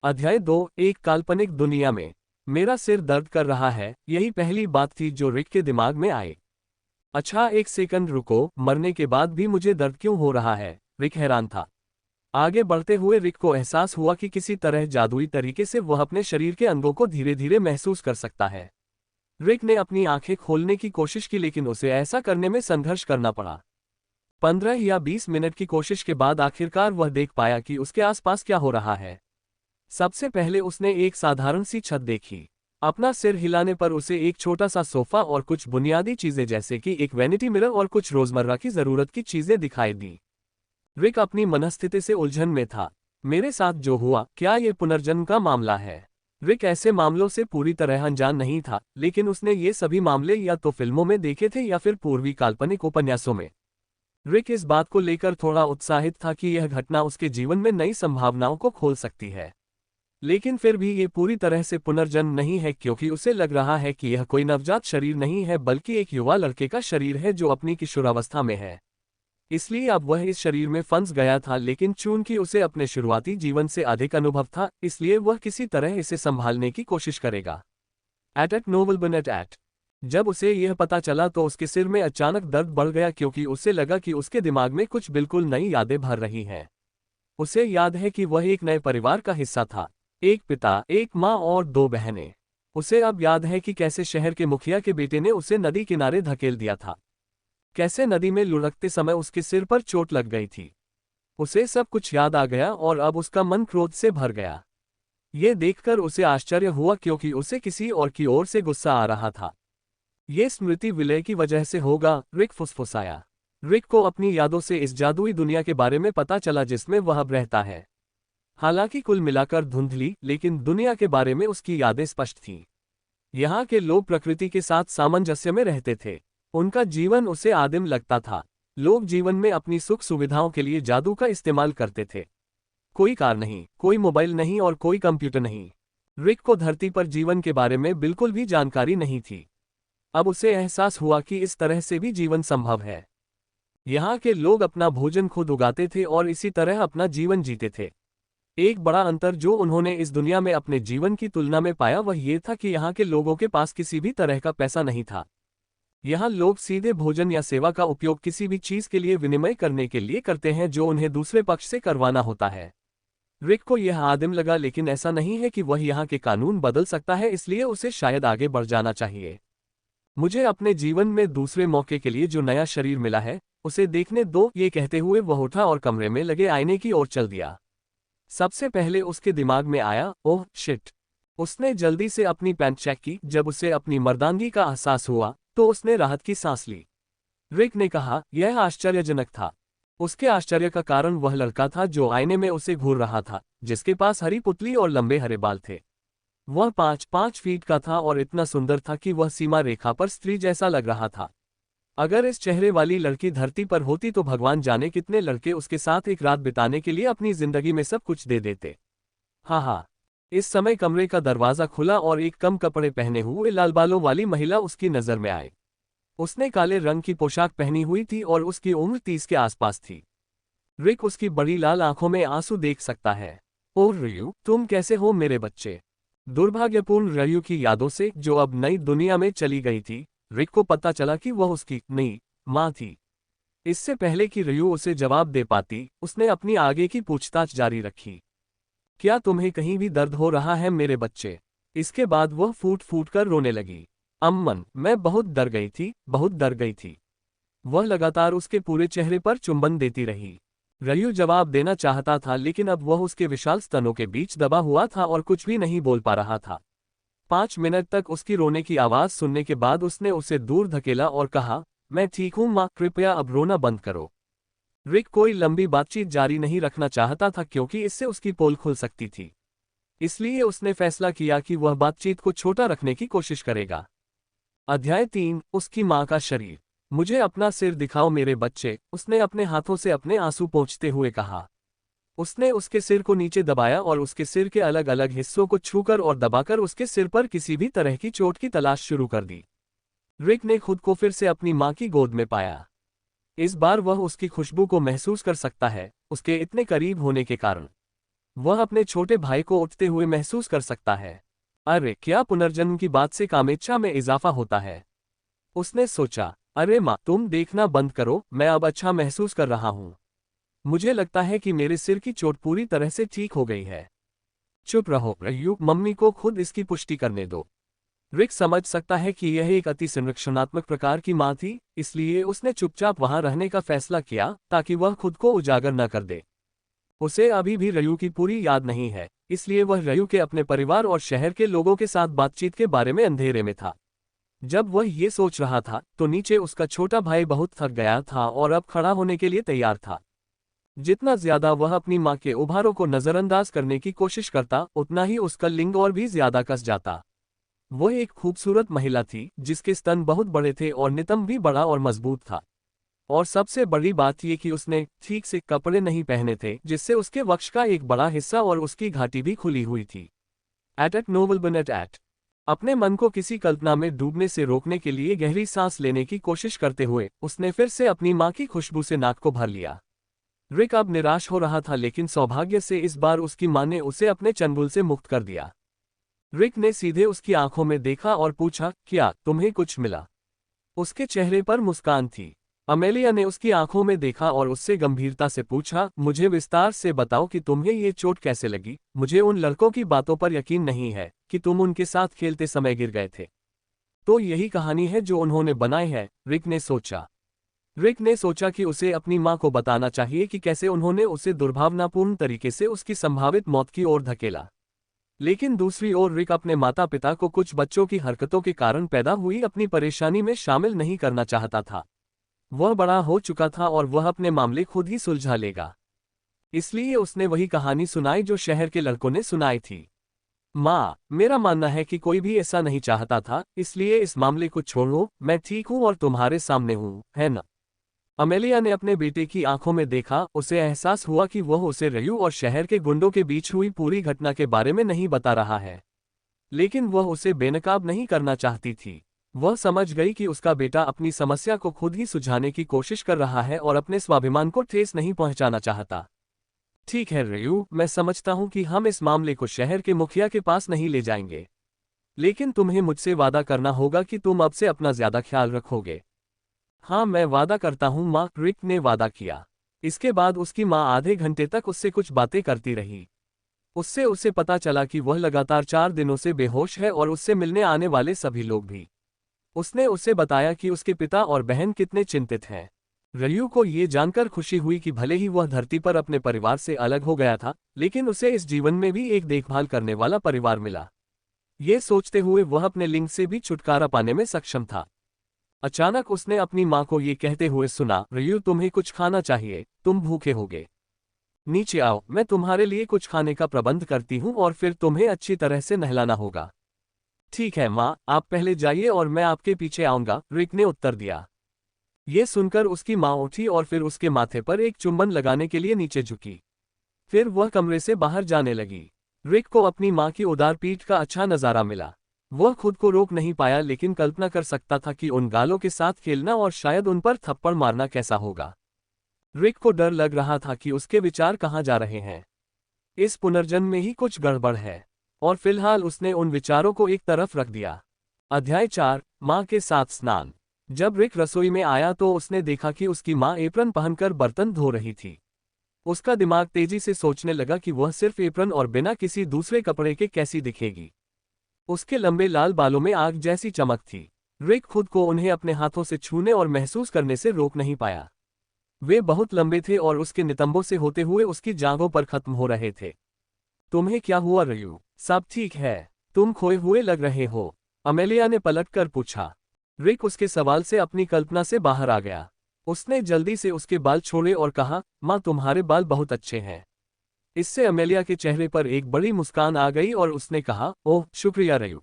अध्याय 2। एक काल्पनिक दुनिया में। मेरा सिर दर्द कर रहा है, यही पहली बात थी जो रिक के दिमाग में आई। अच्छा एक सेकंड रुको, मरने के बाद भी मुझे दर्द क्यों हो रहा है? रिक हैरान था। आगे बढ़ते हुए रिक को एहसास हुआ कि किसी तरह जादुई तरीके से वह अपने शरीर के अंगों को धीरे धीरे महसूस कर सकता है। रिक ने अपनी आंखें खोलने की कोशिश की लेकिन उसे ऐसा करने में संघर्ष करना पड़ा। 15 या 20 मिनट की कोशिश के बाद आखिरकार वह देख पाया कि उसके आसपास क्या हो रहा है। सबसे पहले उसने एक साधारण सी छत देखी। अपना सिर हिलाने पर उसे एक छोटा सा सोफा और कुछ बुनियादी चीजें जैसे कि एक वैनिटी मिरर और कुछ रोजमर्रा की जरूरत की चीजें दिखाई दी। रिक अपनी मनस्थिति से उलझन में था। मेरे साथ जो हुआ, क्या ये पुनर्जन्म का मामला है? रिक ऐसे मामलों से पूरी तरह अनजान नहीं था, लेकिन उसने ये सभी मामले या तो फिल्मों में देखे थे या फिर पूर्वी काल्पनिक उपन्यासों में। रिक इस बात को लेकर थोड़ा उत्साहित था कि यह घटना उसके जीवन में नई संभावनाओं को खोल सकती है। लेकिन फिर भी ये पूरी तरह से पुनर्जन्म नहीं है क्योंकि उसे लग रहा है कि यह कोई नवजात शरीर नहीं है बल्कि एक युवा लड़के का शरीर है जो अपनी किशोरावस्था में है। इसलिए अब वह इस शरीर में फंस गया था, लेकिन चूंकि उसे अपने शुरुआती जीवन से अधिक अनुभव था इसलिए वह किसी तरह इसे संभालने की कोशिश करेगा। एट नोबल बनेट एट। जब उसे यह पता चला तो उसके सिर में अचानक दर्द बढ़ गया क्योंकि उसे लगा कि उसके दिमाग में कुछ बिल्कुल नई यादें भर रही हैं। उसे याद है कि वह एक नए परिवार का हिस्सा था। एक पिता, एक माँ और दो बहनें। उसे अब याद है कि कैसे शहर के मुखिया के बेटे ने उसे नदी किनारे धकेल दिया था। कैसे नदी में लुढ़कते समय उसके सिर पर चोट लग गई थी। उसे सब कुछ याद आ गया और अब उसका मन क्रोध से भर गया। ये देखकर उसे आश्चर्य हुआ क्योंकि उसे किसी और की ओर से गुस्सा आ रहा था। ये स्मृति विलय की वजह से होगा, रिक फुसफुसाया। रिक को अपनी यादों से इस जादुई दुनिया के बारे में पता चला जिसमें वह अब रहता है। हालांकि कुल मिलाकर धुंधली, लेकिन दुनिया के बारे में उसकी यादें स्पष्ट थीं। यहाँ के लोग प्रकृति के साथ सामंजस्य में रहते थे। उनका जीवन उसे आदिम लगता था। लोग जीवन में अपनी सुख सुविधाओं के लिए जादू का इस्तेमाल करते थे। कोई कार नहीं, कोई मोबाइल नहीं और कोई कंप्यूटर नहीं। रिक को धरती पर जीवन के बारे में बिल्कुल भी जानकारी नहीं थी। अब उसे एहसास हुआ कि इस तरह से भी जीवन संभव है। यहाँ के लोग अपना भोजन खुद उगाते थे और इसी तरह अपना जीवन जीते थे। एक बड़ा अंतर जो उन्होंने इस दुनिया में अपने जीवन की तुलना में पाया वह ये था कि यहाँ के लोगों के पास किसी भी तरह का पैसा नहीं था। यहाँ लोग सीधे भोजन या सेवा का उपयोग किसी भी चीज के लिए विनिमय करने के लिए करते हैं जो उन्हें दूसरे पक्ष से करवाना होता है। रिक को यह आदिम लगा, लेकिन ऐसा नहीं है कि वह यहाँ के कानून बदल सकता है, इसलिए उसे शायद आगे बढ़ जाना चाहिए। मुझे अपने जीवन में दूसरे मौके के लिए जो नया शरीर मिला है उसे देखने दो, ये कहते हुए वह उठा और कमरे में लगे आईने की ओर चल दिया। सबसे पहले उसके दिमाग में आया, ओह शिट। उसने जल्दी से अपनी पैंट चेक की। जब उसे अपनी मर्दानगी का एहसास हुआ तो उसने राहत की सांस ली। रिक ने कहा, यह आश्चर्यजनक था। उसके आश्चर्य का कारण वह लड़का था जो आईने में उसे घूर रहा था, जिसके पास हरी पुतली और लंबे हरे बाल थे। वह 5 फीट का था और इतना सुंदर था कि वह सीमा रेखा पर स्त्री जैसा लग रहा था। अगर इस चेहरे वाली लड़की धरती पर होती तो भगवान जाने कितने लड़के उसके साथ एक रात बिताने के लिए अपनी जिंदगी में सब कुछ दे देते। हाँ। इस समय कमरे का दरवाजा खुला और एक कम कपड़े पहने हुए लाल बालों वाली महिला उसकी नजर में आई। उसने काले रंग की पोशाक पहनी हुई थी और उसकी उम्र 30 के आसपास थी। रिक उसकी बड़ी लाल आंखों में आंसू देख सकता है। ओह रयू, तुम कैसे हो मेरे बच्चे? दुर्भाग्यपूर्ण रयू की यादों से जो अब नई दुनिया में चली गई थी, रिक को पता चला कि वह उसकी नई माँ थी। इससे पहले कि रयू उसे जवाब दे पाती, उसने अपनी आगे की पूछताछ जारी रखी। क्या तुम्हें कहीं भी दर्द हो रहा है मेरे बच्चे? इसके बाद वह फूट फूट कर रोने लगी। अम्मन, मैं बहुत डर गई थी, बहुत डर गई थी। वह लगातार उसके पूरे चेहरे पर चुंबन देती रही। रयू जवाब देना चाहता था लेकिन अब वह उसके विशाल स्तनों के बीच दबा हुआ था और कुछ भी नहीं बोल पा रहा था। 5 मिनट तक उसकी रोने की आवाज सुनने के बाद उसने उसे दूर धकेला और कहा, मैं ठीक हूं माँ, कृपया अब रोना बंद करो। रिक कोई लंबी बातचीत जारी नहीं रखना चाहता था क्योंकि इससे उसकी पोल खुल सकती थी। इसलिए उसने फैसला किया कि वह बातचीत को छोटा रखने की कोशिश करेगा। अध्याय 3। उसकी माँ का शरीर। मुझे अपना सिर दिखाओ मेरे बच्चे, उसने अपने हाथों से अपने आंसू पोंछते हुए कहा। उसने उसके सिर को नीचे दबाया और उसके सिर के अलग अलग हिस्सों को छूकर और दबाकर उसके सिर पर किसी भी तरह की चोट की तलाश शुरू कर दी। रिक ने खुद को फिर से अपनी माँ की गोद में पाया। इस बार वह उसकी खुशबू को महसूस कर सकता है, उसके इतने करीब होने के कारण। वह अपने छोटे भाई को उठते हुए महसूस कर सकता है। अरे क्या पुनर्जन्म की बात से कामेच्छा में इजाफा होता है। उसने सोचा, अरे माँ तुम देखना बंद करो, मैं अब अच्छा महसूस कर रहा हूँ। मुझे लगता है कि मेरे सिर की चोट पूरी तरह से ठीक हो गई है। चुप रहो रयू, मम्मी को खुद इसकी पुष्टि करने दो। रिक समझ सकता है कि यह एक अति संरक्षणात्मक प्रकार की माँ थी, इसलिए उसने चुपचाप वहां रहने का फैसला किया ताकि वह खुद को उजागर न कर दे। उसे अभी भी रयू की पूरी याद नहीं है, इसलिए वह रयू के अपने परिवार और शहर के लोगों के साथ बातचीत के बारे में अंधेरे में था। जब वह ये सोच रहा था तो नीचे उसका छोटा भाई बहुत थक गया था और अब खड़ा होने के लिए तैयार था। जितना ज्यादा वह अपनी माँ के उभारों को नजरअंदाज करने की कोशिश करता, उतना ही उसका लिंग और भी ज्यादा कस जाता। वह एक खूबसूरत महिला थी जिसके स्तन बहुत बड़े थे और नितंब भी बड़ा और मजबूत था। और सबसे बड़ी बात यह कि उसने ठीक से कपड़े नहीं पहने थे, जिससे उसके वक्ष का एक बड़ा हिस्सा और उसकी घाटी भी खुली हुई थी। एट नोबल बनेट एट अपने मन को किसी कल्पना में डूबने से रोकने के लिए गहरी सांस लेने की कोशिश करते हुए उसने फिर से अपनी माँ की खुशबू से नाक को भर लिया। रिक अब निराश हो रहा था, लेकिन सौभाग्य से इस बार उसकी माँ ने उसे अपने चंगुल से मुक्त कर दिया। रिक ने सीधे उसकी आंखों में देखा और पूछा, क्या तुम्हें कुछ मिला? उसके चेहरे पर मुस्कान थी। अमेलिया ने उसकी आंखों में देखा और उससे गंभीरता से पूछा, मुझे विस्तार से बताओ कि तुम्हें ये चोट कैसे लगी। मुझे उन लड़कों की बातों पर यकीन नहीं है कि तुम उनके साथ खेलते समय गिर गए थे। तो यही कहानी है जो उन्होंने बनाई है, रिक ने सोचा। रिक ने सोचा कि उसे अपनी माँ को बताना चाहिए कि कैसे उन्होंने उसे दुर्भावनापूर्ण तरीके से उसकी संभावित मौत की ओर धकेला। लेकिन दूसरी ओर रिक अपने माता पिता को कुछ बच्चों की हरकतों के कारण पैदा हुई अपनी परेशानी में शामिल नहीं करना चाहता था। वह बड़ा हो चुका था और वह अपने मामले खुद ही सुलझा लेगा। इसलिए उसने वही कहानी सुनाई जो शहर के लड़कों ने सुनाई थी। माँ, मेरा मानना है कि कोई भी ऐसा नहीं चाहता था, इसलिए इस मामले को छोड़ो, मैं ठीक हूँ और तुम्हारे सामने हूँ, है ना? अमेलिया ने अपने बेटे की आंखों में देखा। उसे एहसास हुआ कि वह उसे रयू और शहर के गुंडों के बीच हुई पूरी घटना के बारे में नहीं बता रहा है, लेकिन वह उसे बेनकाब नहीं करना चाहती थी। वह समझ गई कि उसका बेटा अपनी समस्या को खुद ही सुलझाने की कोशिश कर रहा है और अपने स्वाभिमान को ठेस नहीं पहुंचाना चाहता। ठीक है रयू, मैं समझता हूं कि हम इस मामले को शहर के मुखिया के पास नहीं ले जाएंगे, लेकिन तुम्हें मुझसे वादा करना होगा कि तुम अब से अपना ज्यादा ख्याल रखोगे। हाँ, मैं वादा करता हूँ माँ, रिक ने वादा किया। इसके बाद उसकी माँ आधे घंटे तक उससे कुछ बातें करती रही। उससे उसे पता चला कि वह लगातार 4 दिनों से बेहोश है और उससे मिलने आने वाले सभी लोग भी। उसने उसे बताया कि उसके पिता और बहन कितने चिंतित हैं। रयू को ये जानकर खुशी हुई कि भले ही वह धरती पर अपने परिवार से अलग हो गया था, लेकिन उसे इस जीवन में भी एक देखभाल करने वाला परिवार मिला। ये सोचते हुए वह अपने लिंग से भी छुटकारा पाने में सक्षम था। अचानक उसने अपनी माँ को ये कहते हुए सुना, रयू तुम्हें कुछ खाना चाहिए, तुम भूखे होगे। नीचे आओ, मैं तुम्हारे लिए कुछ खाने का प्रबंध करती हूँ और फिर तुम्हें अच्छी तरह से नहलाना होगा। ठीक है माँ, आप पहले जाइए और मैं आपके पीछे आऊंगा, रिक ने उत्तर दिया। ये सुनकर उसकी माँ उठी और फिर उसके माथे पर एक चुंबन लगाने के लिए नीचे झुकी। फिर वह कमरे से बाहर जाने लगी। रिक को अपनी माँ की उदार पीठ का अच्छा नजारा मिला। वह खुद को रोक नहीं पाया, लेकिन कल्पना कर सकता था कि उन गालों के साथ खेलना और शायद उन पर थप्पड़ मारना कैसा होगा। रिक को डर लग रहा था कि उसके विचार कहाँ जा रहे हैं। इस पुनर्जन्म में ही कुछ गड़बड़ है, और फिलहाल उसने उन विचारों को एक तरफ रख दिया। अध्याय 4, माँ के साथ स्नान। जब रिक रसोई में आया तो उसने देखा कि उसकी माँ एप्रन पहनकर बर्तन धो रही थी। उसका दिमाग तेजी से सोचने लगा कि वह सिर्फ एप्रन और बिना किसी दूसरे कपड़े के कैसी दिखेगी। उसके लंबे लाल बालों में आग जैसी चमक थी। रिक खुद को उन्हें अपने हाथों से छूने और महसूस करने से रोक नहीं पाया। वे बहुत लंबे थे और उसके नितंबों से होते हुए उसकी जांघों पर खत्म हो रहे थे। तुम्हें क्या हुआ रयू? सब ठीक है? तुम खोए हुए लग रहे हो, अमेलिया ने पलटकर पूछा। रिक उसके सवाल से अपनी कल्पना से बाहर आ गया। उसने जल्दी से उसके बाल छोड़े और कहा, माँ तुम्हारे बाल बहुत अच्छे हैं। इससे अमेलिया के चेहरे पर एक बड़ी मुस्कान आ गई और उसने कहा, ओह शुक्रिया रयू,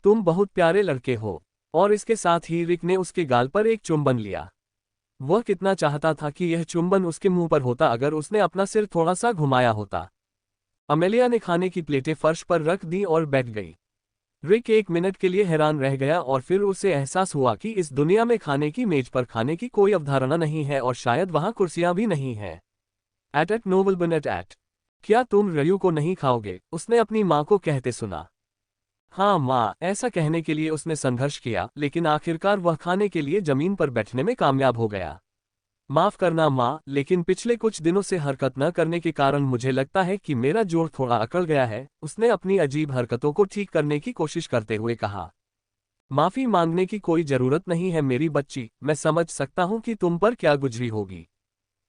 तुम बहुत प्यारे लड़के हो। और इसके साथ ही रिक ने उसके गाल पर एक चुंबन लिया। वह कितना चाहता था कि यह चुंबन उसके मुंह पर होता अगर उसने अपना सिर थोड़ा सा घुमाया होता। अमेलिया ने खाने की प्लेटें फर्श पर रख दी और बैठ गई। रिक 1 मिनट के लिए हैरान रह गया और फिर उसे एहसास हुआ कि इस दुनिया में खाने की मेज पर खाने की कोई अवधारणा नहीं है और शायद वहां कुर्सियां भी नहीं हैं। एट नोबल बनेट एट क्या तुम रयू को नहीं खाओगे? उसने अपनी माँ को कहते सुना। हाँ माँ, ऐसा कहने के लिए उसने संघर्ष किया, लेकिन आखिरकार वह खाने के लिए जमीन पर बैठने में कामयाब हो गया। माफ करना माँ, लेकिन पिछले कुछ दिनों से हरकत न करने के कारण मुझे लगता है कि मेरा जोड़ थोड़ा अकड़ गया है, उसने अपनी अजीब हरकतों को ठीक करने की कोशिश करते हुए कहा। माफी मांगने की कोई जरूरत नहीं है मेरी बच्ची, मैं समझ सकता हूँ कि तुम पर क्या गुजरी होगी।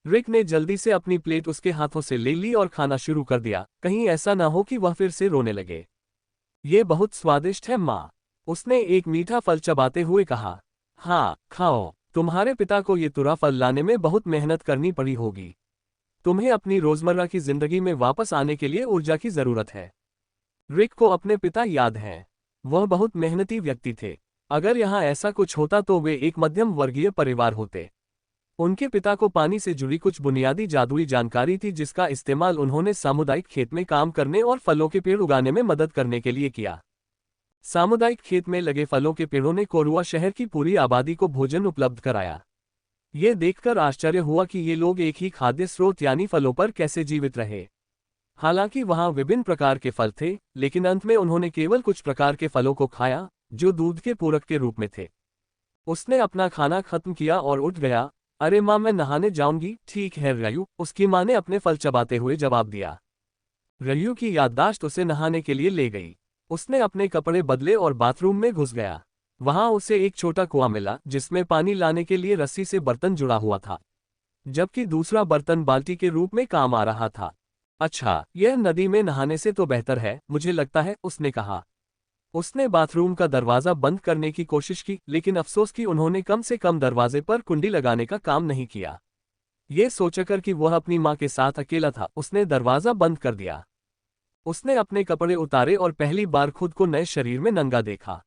रिक ने जल्दी से अपनी प्लेट उसके हाथों से ले ली और खाना शुरू कर दिया, कहीं ऐसा ना हो कि वह फिर से रोने लगे। ये बहुत स्वादिष्ट है माँ, उसने एक मीठा फल चबाते हुए कहा। हाँ, खाओ, तुम्हारे पिता को ये तुरा फल लाने में बहुत मेहनत करनी पड़ी होगी। तुम्हें अपनी रोजमर्रा की जिंदगी में वापस आने के लिए ऊर्जा की जरूरत है। रिक को अपने पिता याद हैं। वह बहुत मेहनती व्यक्ति थे। अगर यहाँ ऐसा कुछ होता तो वे एक मध्यम वर्गीय परिवार होते। उनके पिता को पानी से जुड़ी कुछ बुनियादी जादुई जानकारी थी जिसका इस्तेमाल उन्होंने सामुदायिक खेत में काम करने और फलों के पेड़ उगाने में मदद करने के लिए किया। सामुदायिक खेत में लगे फलों के पेड़ों ने कोरुआ शहर की पूरी आबादी को भोजन उपलब्ध कराया। ये देखकर आश्चर्य हुआ कि ये लोग एक ही खाद्य स्रोत यानी फलों पर कैसे जीवित रहे। हालांकि वहां विभिन्न प्रकार के फल थे, लेकिन अंत में उन्होंने केवल कुछ प्रकार के फलों को खाया जो दूध के पूरक के रूप में थे। उसने अपना खाना खत्म किया और उठ गया। अरे माँ, मैं नहाने जाऊंगी। ठीक है रयू, उसकी माँ ने अपने फल चबाते हुए जवाब दिया। रयू की याददाश्त उसे नहाने के लिए ले गई। उसने अपने कपड़े बदले और बाथरूम में घुस गया। वहां उसे एक छोटा कुआं मिला जिसमें पानी लाने के लिए रस्सी से बर्तन जुड़ा हुआ था, जबकि दूसरा बर्तन बाल्टी के रूप में काम आ रहा था। अच्छा, यह नदी में नहाने से तो बेहतर है, मुझे लगता है, उसने कहा। उसने बाथरूम का दरवाजा बंद करने की कोशिश की, लेकिन अफसोस कि उन्होंने कम से कम दरवाजे पर कुंडी लगाने का काम नहीं किया। ये सोचकर कि वह अपनी माँ के साथ अकेला था, उसने दरवाजा बंद कर दिया। उसने अपने कपड़े उतारे और पहली बार खुद को नए शरीर में नंगा देखा।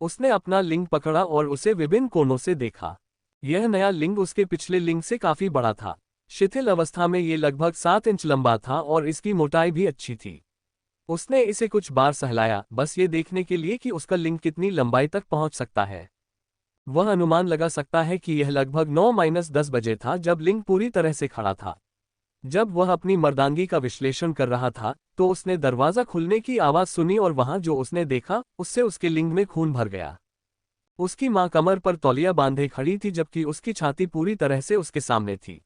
उसने अपना लिंग पकड़ा और उसे विभिन्न कोनों से देखा। यह नया लिंग उसके पिछले लिंग से काफी बड़ा था। शिथिल अवस्था में ये लगभग 7 इंच लंबा था और इसकी मोटाई भी अच्छी थी। उसने इसे कुछ बार सहलाया, बस ये देखने के लिए कि उसका लिंग कितनी लंबाई तक पहुंच सकता है। वह अनुमान लगा सकता है कि यह लगभग 9-10 बजे था जब लिंग पूरी तरह से खड़ा था। जब वह अपनी मर्दांगी का विश्लेषण कर रहा था, तो उसने दरवाजा खुलने की आवाज सुनी और वहां जो उसने देखा उससे उसके लिंग में खून भर गया। उसकी मां कमर पर तौलिया बांधे खड़ी थी जबकि उसकी छाती पूरी तरह से उसके सामने थी।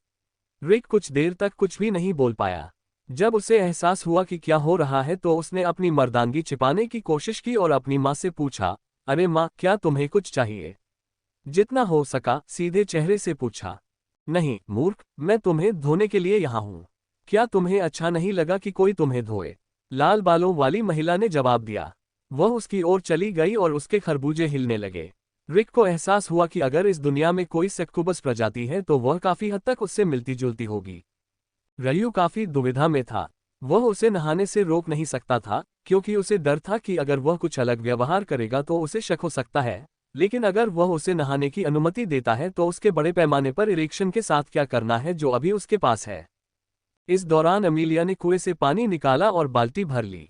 रिक कुछ देर तक कुछ भी नहीं बोल पाया। जब उसे एहसास हुआ कि क्या हो रहा है तो उसने अपनी मर्दांगी छिपाने की कोशिश की और अपनी मां से पूछा, अरे मां, क्या तुम्हें कुछ चाहिए? जितना हो सका सीधे चेहरे से पूछा। नहीं मूर्ख, मैं तुम्हें धोने के लिए यहाँ हूँ। क्या तुम्हें अच्छा नहीं लगा कि कोई तुम्हें धोए? लाल बालों वाली महिला ने जवाब दिया। वह उसकी ओर चली गई और उसके खरबूजे हिलने लगे। रिक को एहसास हुआ कि अगर इस दुनिया में कोई सक्कुबस प्रजाति है तो वह काफी हद तक उससे मिलती जुलती होगी। रयू काफी दुविधा में था। वह उसे नहाने से रोक नहीं सकता था, क्योंकि उसे डर था कि अगर वह कुछ अलग व्यवहार करेगा तो उसे शक हो सकता है, लेकिन अगर वह उसे नहाने की अनुमति देता है तो उसके बड़े पैमाने पर इरेक्शन के साथ क्या करना है जो अभी उसके पास है। इस दौरान अमीलिया ने कुएं से पानी निकाला और बाल्टी भर ली।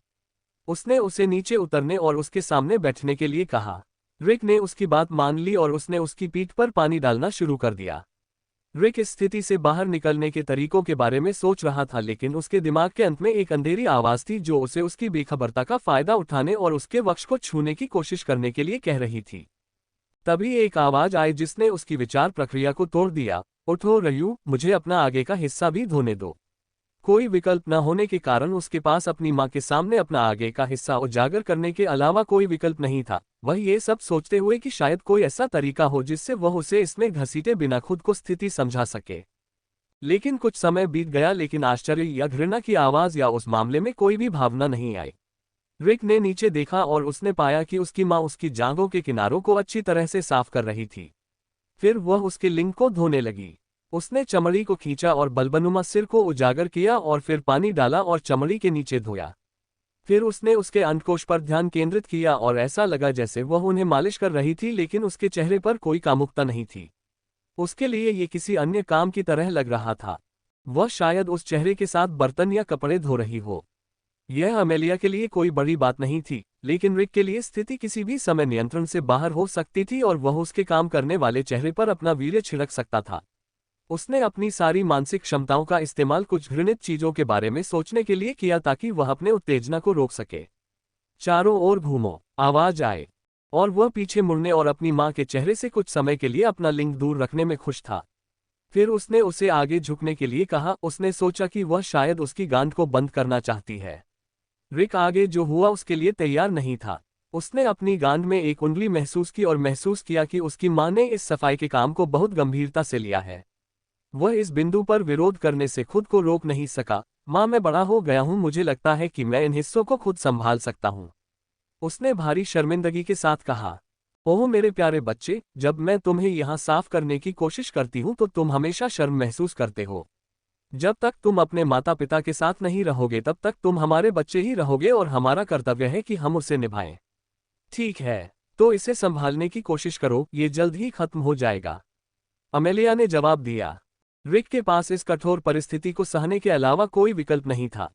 उसने उसे नीचे उतरने और उसके सामने बैठने के लिए कहा। रिक ने उसकी बात मान ली और उसने उसकी पीठ पर पानी डालना शुरू कर दिया। रिक इस स्थिति से बाहर निकलने के तरीकों के बारे में सोच रहा था, लेकिन उसके दिमाग के अंत में एक अंधेरी आवाज थी जो उसे उसकी बेखबरता का फायदा उठाने और उसके वक्ष को छूने की कोशिश करने के लिए कह रही थी। तभी एक आवाज आई जिसने उसकी विचार प्रक्रिया को तोड़ दिया। उठो रयू, मुझे अपना आगे का हिस्सा भी धोने दो। कोई विकल्प न होने के कारण उसके पास अपनी मां के सामने अपना आगे का हिस्सा उजागर करने के अलावा कोई विकल्प नहीं था। वह ये सब सोचते हुए कि शायद कोई ऐसा तरीका हो जिससे वह उसे इसमें घसीटे बिना खुद को स्थिति समझा सके। लेकिन कुछ समय बीत गया, लेकिन आश्चर्य या घृणा की आवाज या उस मामले में कोई भी भावना नहीं आई। रिक ने नीचे देखा और उसने पाया कि उसकी मां उसकी जांघों के किनारों को अच्छी तरह से साफ कर रही थी। फिर वह उसके लिंग को धोने लगी। उसने चमड़ी को खींचा और बलबनुमा सिर को उजागर किया और फिर पानी डाला और चमड़ी के नीचे धोया। फिर उसने उसके अंडकोश पर ध्यान केंद्रित किया और ऐसा लगा जैसे वह उन्हें मालिश कर रही थी, लेकिन उसके चेहरे पर कोई कामुकता नहीं थी। उसके लिए ये किसी अन्य काम की तरह लग रहा था। वह शायद उस चेहरे के साथ बर्तन या कपड़े धो रही हो। यह अमेलिया के लिए कोई बड़ी बात नहीं थी, लेकिन रिक के लिए स्थिति किसी भी समय नियंत्रण से बाहर हो सकती थी और वह उसके काम करने वाले चेहरे पर अपना वीर्य छिड़क सकता था। उसने अपनी सारी मानसिक क्षमताओं का इस्तेमाल कुछ घृणित चीजों के बारे में सोचने के लिए किया ताकि वह अपने उत्तेजना को रोक सके। चारों ओर घूमो, आवाज आए, और वह पीछे मुड़ने और अपनी मां के चेहरे से कुछ समय के लिए अपना लिंग दूर रखने में खुश था। फिर उसने उसे आगे झुकने के लिए कहा। उसने सोचा कि वह शायद उसकी गांड को बंद करना चाहती है। रिक आगे जो हुआ उसके लिए तैयार नहीं था। उसने अपनी गांड में एक उंगली महसूस की और महसूस किया कि उसकी मां ने इस सफाई के काम को बहुत गंभीरता से लिया है। वह इस बिंदु पर विरोध करने से खुद को रोक नहीं सका। मां, मैं बड़ा हो गया हूं, मुझे लगता है कि मैं इन हिस्सों को खुद संभाल सकता हूं। उसने भारी शर्मिंदगी के साथ कहा। ओह मेरे प्यारे बच्चे, जब मैं तुम्हें यहाँ साफ करने की कोशिश करती हूँ तो तुम हमेशा शर्म महसूस करते हो। जब तक तुम अपने माता पिता के साथ नहीं रहोगे तब तक तुम हमारे बच्चे ही रहोगे और हमारा कर्तव्य है कि हम उसे निभाएं। ठीक है, तो इसे संभालने की कोशिश करो, ये जल्द ही खत्म हो जाएगा, अमेलिया ने जवाब दिया। रिक के पास इस कठोर परिस्थिति को सहने के अलावा कोई विकल्प नहीं था।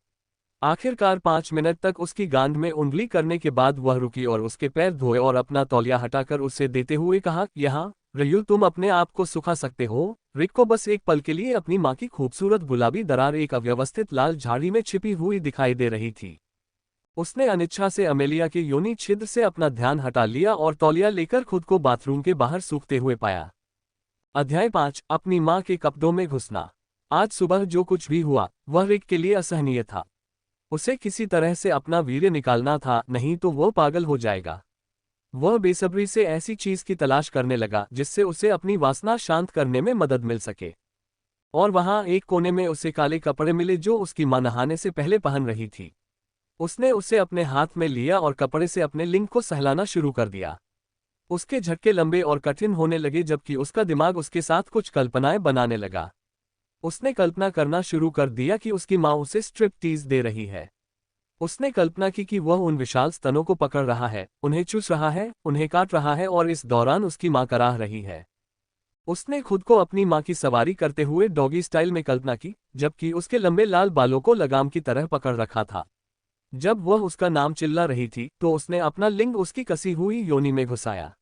आखिरकार 5 मिनट तक उसकी गांड में उंगली करने के बाद वह रुकी और उसके पैर धोए और अपना तौलिया हटाकर उसे देते हुए कहा, यहाँ रयू, तुम अपने आप को सुखा सकते हो। रिक को बस एक पल के लिए अपनी मां की खूबसूरत गुलाबी दरार एक अव्यवस्थित लाल झाड़ी में छिपी हुई दिखाई दे रही थी। उसने अनिच्छा से अमेलिया के योनि छिद्र से अपना ध्यान हटा लिया और तौलिया लेकर खुद को बाथरूम के बाहर सूखते हुए पाया। अध्याय 5, अपनी मां के कपड़ों में घुसना। आज सुबह जो कुछ भी हुआ वह रिक के लिए असहनीय था। उसे किसी तरह से अपना वीर्य निकालना था, नहीं तो वह पागल हो जाएगा। वह बेसब्री से ऐसी चीज की तलाश करने लगा जिससे उसे अपनी वासना शांत करने में मदद मिल सके। और वहां एक कोने में उसे काले कपड़े मिले जो उसकी मां नहाने से पहले पहन रही थी। उसने उसे अपने हाथ में लिया और कपड़े से अपने लिंग को सहलाना शुरू कर दिया। उसके झटके लंबे और कठिन होने लगे जबकि उसका दिमाग उसके साथ कुछ कल्पनाएं बनाने लगा। उसने कल्पना करना शुरू कर दिया कि उसकी मां उसे स्ट्रिप टीज दे रही है। उसने कल्पना की कि वह उन विशाल स्तनों को पकड़ रहा है, उन्हें चूस रहा है, उन्हें काट रहा है और इस दौरान उसकी मां कराह रही है। उसने खुद को अपनी मां की सवारी करते हुए डॉगी स्टाइल में कल्पना की, जबकि उसके लंबे लाल बालों को लगाम की तरह पकड़ रखा था। जब वह उसका नाम चिल्ला रही थी तो उसने अपना लिंग उसकी कसी हुई योनि में घुसाया।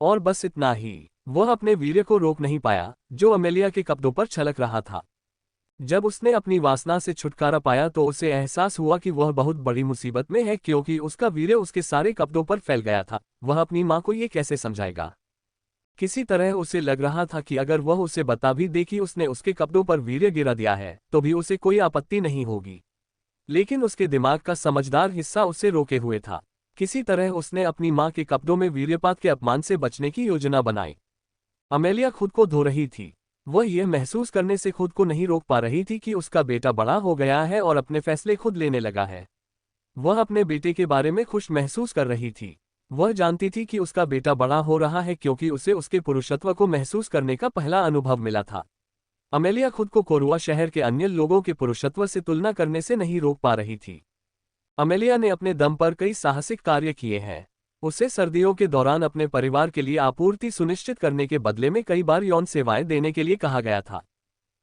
और बस इतना ही, वह अपने वीर्य को रोक नहीं पाया जो अमेलिया के कपड़ों पर छलक रहा था। जब उसने अपनी वासना से छुटकारा पाया तो उसे एहसास हुआ कि वह बहुत बड़ी मुसीबत में है क्योंकि उसका वीर्य उसके सारे कपड़ों पर फैल गया था। वह अपनी मां को ये कैसे समझाएगा? किसी तरह उसे लग रहा था कि अगर वह उसे बता भी दे कि उसने उसके कपड़ों पर वीर्य गिरा दिया है तो भी उसे कोई आपत्ति नहीं होगी। लेकिन उसके दिमाग का समझदार हिस्सा उसे रोके हुए था। किसी तरह उसने अपनी मां के कपड़ों में वीर्यपात के अपमान से बचने की योजना बनाई। अमेलिया खुद को धो रही थी। वह यह महसूस करने से खुद को नहीं रोक पा रही थी कि उसका बेटा बड़ा हो गया है और अपने फैसले खुद लेने लगा है। वह अपने बेटे के बारे में खुश महसूस कर रही थी। वह जानती थी कि उसका बेटा बड़ा हो रहा है क्योंकि उसे उसके पुरुषत्व को महसूस करने का पहला अनुभव मिला था। अमेलिया खुद को कोरुआ शहर के अन्य लोगों के पुरुषत्व से तुलना करने से नहीं रोक पा रही थी। अमेलिया ने अपने दम पर कई साहसिक कार्य किए हैं। उसे सर्दियों के दौरान अपने परिवार के लिए आपूर्ति सुनिश्चित करने के बदले में कई बार यौन सेवाएं देने के लिए कहा गया था।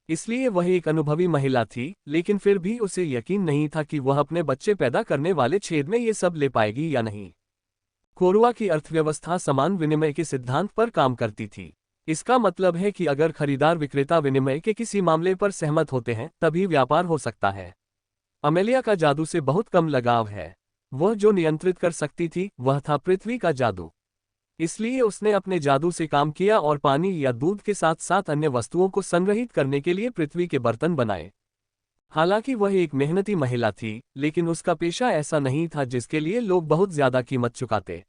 इसलिए वह एक अनुभवी महिला थी, लेकिन फिर भी उसे यकीन नहीं था कि वह अपने बच्चे पैदा करने वाले छेद में ये सब ले पाएगी या नहीं। कोरुआ की अर्थव्यवस्था समान विनिमय के सिद्धांत पर काम करती थी। इसका मतलब है कि अगर खरीदार विक्रेता विनिमय के किसी मामले पर सहमत होते हैं तभी व्यापार हो सकता है। अमेलिया का जादू से बहुत कम लगाव है। वह जो नियंत्रित कर सकती थी वह था पृथ्वी का जादू। इसलिए उसने अपने जादू से काम किया और पानी या दूध के साथ साथ अन्य वस्तुओं को संग्रहित करने के लिए पृथ्वी के बर्तन बनाए। हालांकि वह एक मेहनती महिला थी, लेकिन उसका पेशा ऐसा नहीं था जिसके लिए लोग बहुत ज्यादा कीमत चुकाते।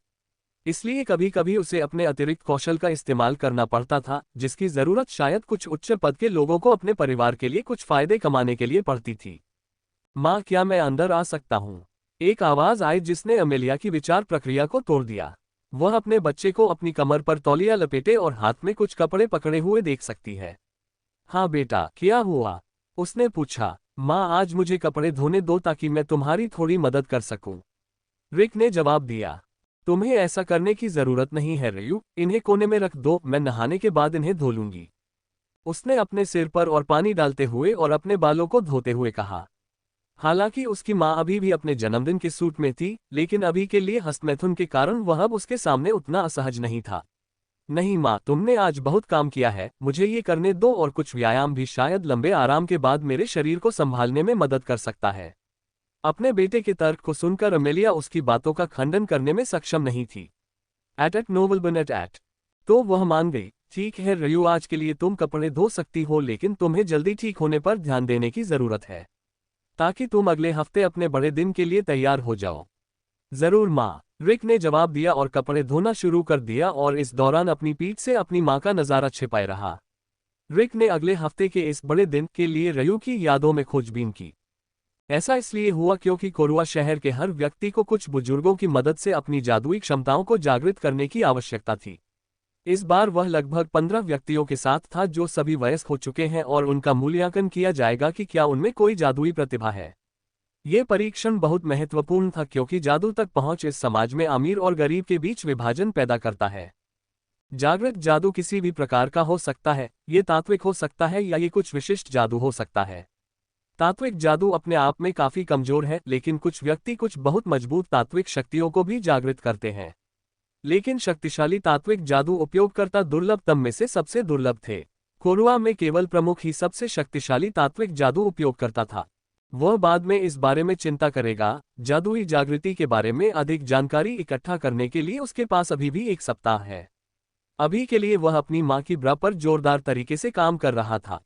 इसलिए कभी कभी उसे अपने अतिरिक्त कौशल का इस्तेमाल करना पड़ता था, जिसकी जरूरत शायद कुछ उच्च पद के लोगों को अपने परिवार के लिए कुछ फायदे कमाने के लिए पड़ती थी। माँ, क्या मैं अंदर आ सकता हूँ? एक आवाज आई जिसने अमेलिया की विचार प्रक्रिया को तोड़ दिया। वह अपने बच्चे को अपनी कमर पर तौलिया लपेटे और हाथ में कुछ कपड़े पकड़े हुए देख सकती है। हाँ बेटा, क्या हुआ? उसने पूछा। माँ, आज मुझे कपड़े धोने दो ताकि मैं तुम्हारी थोड़ी मदद कर सकूं। रिक ने जवाब दिया। तुम्हें ऐसा करने की जरूरत नहीं है रयू, इन्हें कोने में रख दो, मैं नहाने के बाद इन्हें धो लूंगी। उसने अपने सिर पर और पानी डालते हुए और अपने बालों को धोते हुए कहा। हालांकि उसकी मां अभी भी अपने जन्मदिन के सूट में थी, लेकिन अभी के लिए हस्तमैथुन के कारण वह अब उसके सामने उतना असहज नहीं था। नहीं माँ, तुमने आज बहुत काम किया है, मुझे ये करने दो और कुछ व्यायाम भी शायद लंबे आराम के बाद मेरे शरीर को संभालने में मदद कर सकता है। अपने बेटे के तर्क को सुनकर अमेलिया उसकी बातों का खंडन करने में सक्षम नहीं थी। एट नोबल बनेट एट। तो वह मान गई। ठीक है रयू, आज के लिए तुम कपड़े धो सकती हो, लेकिन तुम्हें जल्दी ठीक होने पर ध्यान देने की जरूरत है, ताकि तुम अगले हफ्ते अपने बड़े दिन के लिए तैयार हो जाओ। जरूर माँ, रिक ने जवाब दिया और कपड़े धोना शुरू कर दिया और इस दौरान अपनी पीठ से अपनी माँ का नजारा छिपाए रहा। रिक ने अगले हफ्ते के इस बड़े दिन के लिए रयू की यादों में खोजबीन की। ऐसा इसलिए हुआ क्योंकि कोरुआ शहर के हर व्यक्ति को कुछ बुजुर्गों की मदद से अपनी जादुई क्षमताओं को जागृत करने की आवश्यकता थी। इस बार वह लगभग 15 व्यक्तियों के साथ था जो सभी वयस्क हो चुके हैं और उनका मूल्यांकन किया जाएगा कि क्या उनमें कोई जादुई प्रतिभा है। ये परीक्षण बहुत महत्वपूर्ण था क्योंकि जादू तक पहुंच इस समाज में अमीर और गरीब के बीच विभाजन पैदा करता है। जागृत जादू किसी भी प्रकार का हो सकता है, ये तात्विक हो सकता है या ये कुछ विशिष्ट जादू हो सकता है। तात्विक जादू अपने आप में काफी कमजोर है, लेकिन कुछ व्यक्ति कुछ बहुत मजबूत तात्विक शक्तियों को भी जागृत करते हैं। लेकिन शक्तिशाली तात्विक जादू उपयोगकर्ता दुर्लभतम में से सबसे दुर्लभ थे। कोरुआ में केवल प्रमुख ही सबसे शक्तिशाली तात्विक जादू उपयोगकर्ता था। वह बाद में इस बारे में चिंता करेगा। जादुई जागृति के बारे में अधिक जानकारी इकट्ठा करने के लिए उसके पास अभी भी 1 सप्ताह है। अभी के लिए वह अपनी मां की ब्रा पर जोरदार तरीके से काम कर रहा था।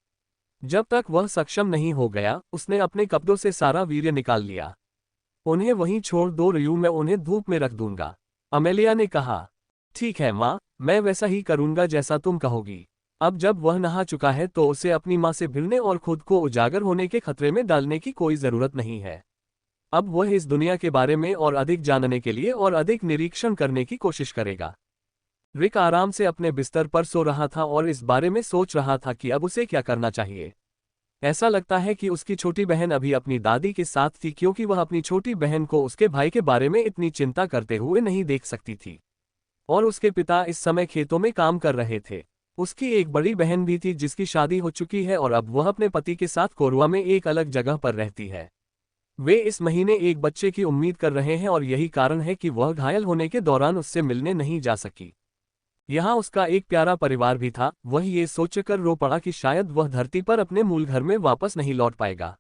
जब तक वह सक्षम नहीं हो गया, उसने अपने कपड़ों से सारा वीर्य निकाल लिया। उन्हें वहीं छोड़ दो रयू, मैं उन्हें धूप में रख दूंगा, अमेलिया ने कहा। ठीक है माँ, मैं वैसा ही करूंगा जैसा तुम कहोगी। अब जब वह नहा चुका है तो उसे अपनी माँ से भिड़ने और खुद को उजागर होने के खतरे में डालने की कोई जरूरत नहीं है। अब वह इस दुनिया के बारे में और अधिक जानने के लिए और अधिक निरीक्षण करने की कोशिश करेगा। रिक आराम से अपने बिस्तर पर सो रहा था और इस बारे में सोच रहा था कि अब उसे क्या करना चाहिए। ऐसा लगता है कि उसकी छोटी बहन अभी अपनी दादी के साथ थी क्योंकि वह अपनी छोटी बहन को उसके भाई के बारे में इतनी चिंता करते हुए नहीं देख सकती थी। और उसके पिता इस समय खेतों में काम कर रहे थे। उसकी एक बड़ी बहन भी थी जिसकी शादी हो चुकी है और अब वह अपने पति के साथ कोरुआ में एक अलग जगह पर रहती है। वे इस महीने एक बच्चे की उम्मीद कर रहे हैं और यही कारण है कि वह घायल होने के दौरान उससे मिलने नहीं जा सकी। यहाँ उसका एक प्यारा परिवार भी था। वह ये सोचकर रो पड़ा कि शायद वह धरती पर अपने मूल घर में वापस नहीं लौट पाएगा।